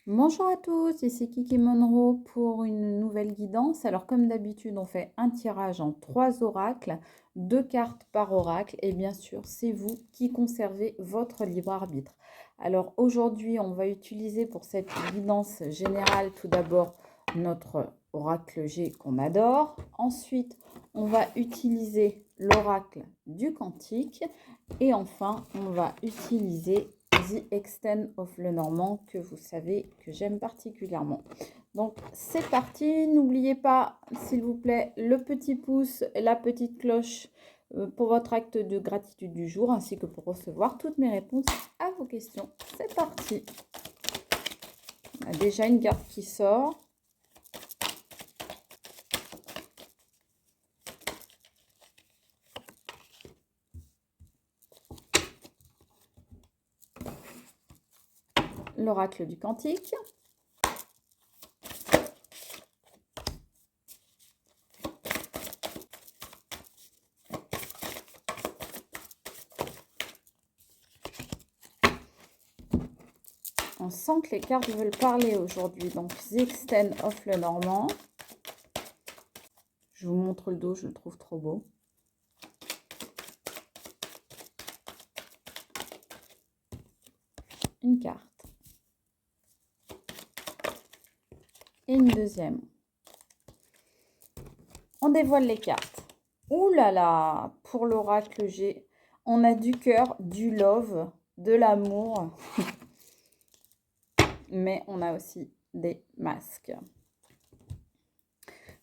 Bonjour à tous, ici Kiki Monroe pour une nouvelle guidance. Alors comme d'habitude, on fait un tirage en 3 oracles, 2 cartes par oracle et bien sûr, c'est vous qui conservez votre libre arbitre. Alors aujourd'hui, on va utiliser pour cette guidance générale tout d'abord notre oracle G qu'on adore. Ensuite, on va utiliser l'oracle du quantique et enfin, on va utiliser The Extent of Lenormand que vous savez que j'aime particulièrement. Donc c'est parti, n'oubliez pas s'il vous plaît le petit pouce et la petite cloche pour votre acte de gratitude du jour ainsi que pour recevoir toutes mes réponses à vos questions. C'est parti. On a déjà une carte qui sort. L'oracle du quantique. On sent que les cartes veulent parler aujourd'hui. Donc, The Extent of Lenormand. Je vous montre le dos, je le trouve trop beau. Une carte. Et une deuxième. On dévoile les cartes. Ouh là là, pour l'oracle G, on a du cœur, du love, de l'amour. Mais on a aussi des masques.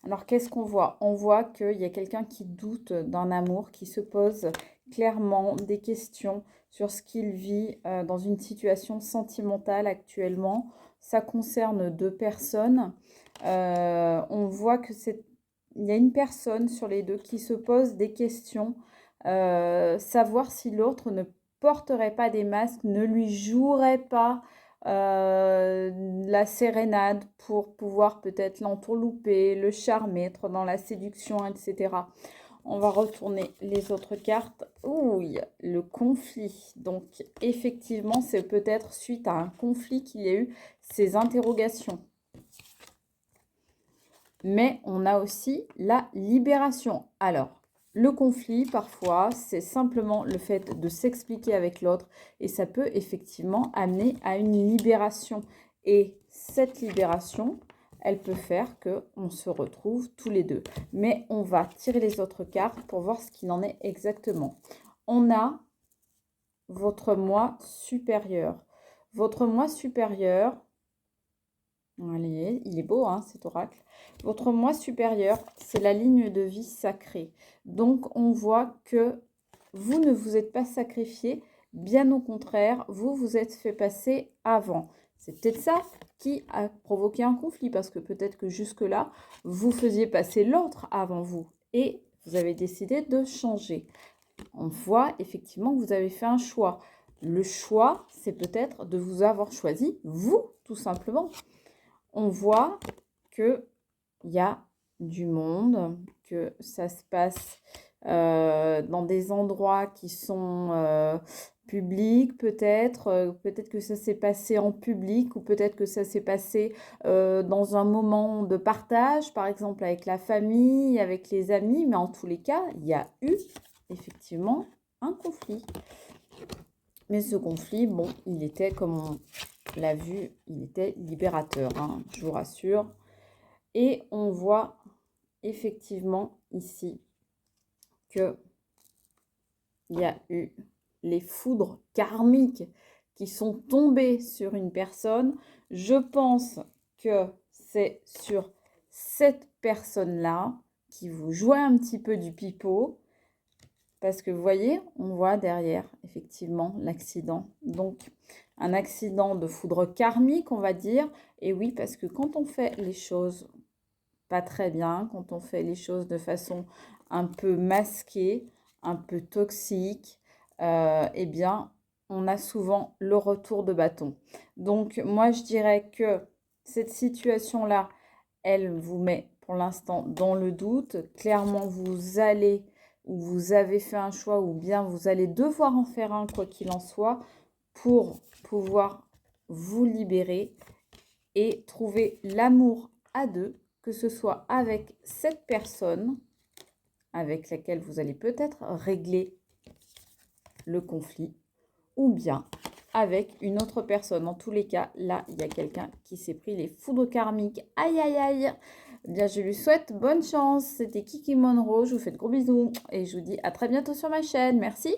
Alors, qu'est-ce qu'on voit? On voit qu'il y a quelqu'un qui doute d'un amour, qui se pose clairement des questions sur ce qu'il vit dans une situation sentimentale actuellement. Ça concerne 2 personnes. On voit que il y a une personne sur les deux qui se pose des questions, savoir si l'autre ne porterait pas des masques, ne lui jouerait pas la sérénade pour pouvoir peut-être l'entourlouper, le charmer, être dans la séduction, etc. On va retourner les autres cartes. Oui, le conflit. Donc, effectivement, c'est peut-être suite à un conflit qu'il y a eu ces interrogations. Mais on a aussi la libération. Alors, le conflit, parfois, c'est simplement le fait de s'expliquer avec l'autre et ça peut effectivement amener à une libération. Et cette libération, elle peut faire qu'on se retrouve tous les deux. Mais on va tirer les autres cartes pour voir ce qu'il en est exactement. On a votre moi supérieur. Votre moi supérieur, allez, il est beau, hein, cet oracle. Votre moi supérieur, c'est la ligne de vie sacrée. Donc, on voit que vous ne vous êtes pas sacrifié, bien au contraire, vous vous êtes fait passer avant. C'est peut-être ça qui a provoqué un conflit, parce que peut-être que jusque-là, vous faisiez passer l'autre avant vous et vous avez décidé de changer. On voit effectivement que vous avez fait un choix. Le choix, c'est peut-être de vous avoir choisi, vous, tout simplement. On voit qu'il y a du monde, que ça se passe dans des endroits qui sont publics peut-être. Peut-être que ça s'est passé en public ou peut-être que ça s'est passé dans un moment de partage, par exemple avec la famille, avec les amis. Mais en tous les cas, il y a eu effectivement un conflit. Mais ce conflit, bon, il était, comme on l'a vu, il était libérateur, hein, je vous rassure. Et on voit effectivement ici qu'il y a eu les foudres karmiques qui sont tombées sur une personne. Je pense que c'est sur cette personne-là qui vous jouait un petit peu du pipeau. Parce que vous voyez, on voit derrière, effectivement, l'accident. Donc, un accident de foudre karmique, on va dire. Et oui, parce que quand on fait les choses pas très bien, quand on fait les choses de façon un peu masquée, un peu toxique, eh bien, on a souvent le retour de bâton. Donc, moi, je dirais que cette situation-là, elle vous met pour l'instant dans le doute. Clairement, vous allez ou vous avez fait un choix ou bien vous allez devoir en faire un, quoi qu'il en soit, pour pouvoir vous libérer et trouver l'amour à deux, que ce soit avec cette personne avec laquelle vous allez peut-être régler le conflit ou bien avec une autre personne. En tous les cas, là, il y a quelqu'un qui s'est pris les foudres karmiques. Aïe, aïe, aïe. Bien, je lui souhaite bonne chance. C'était Kiki Monroe. Je vous fais de gros bisous et je vous dis à très bientôt sur ma chaîne. Merci.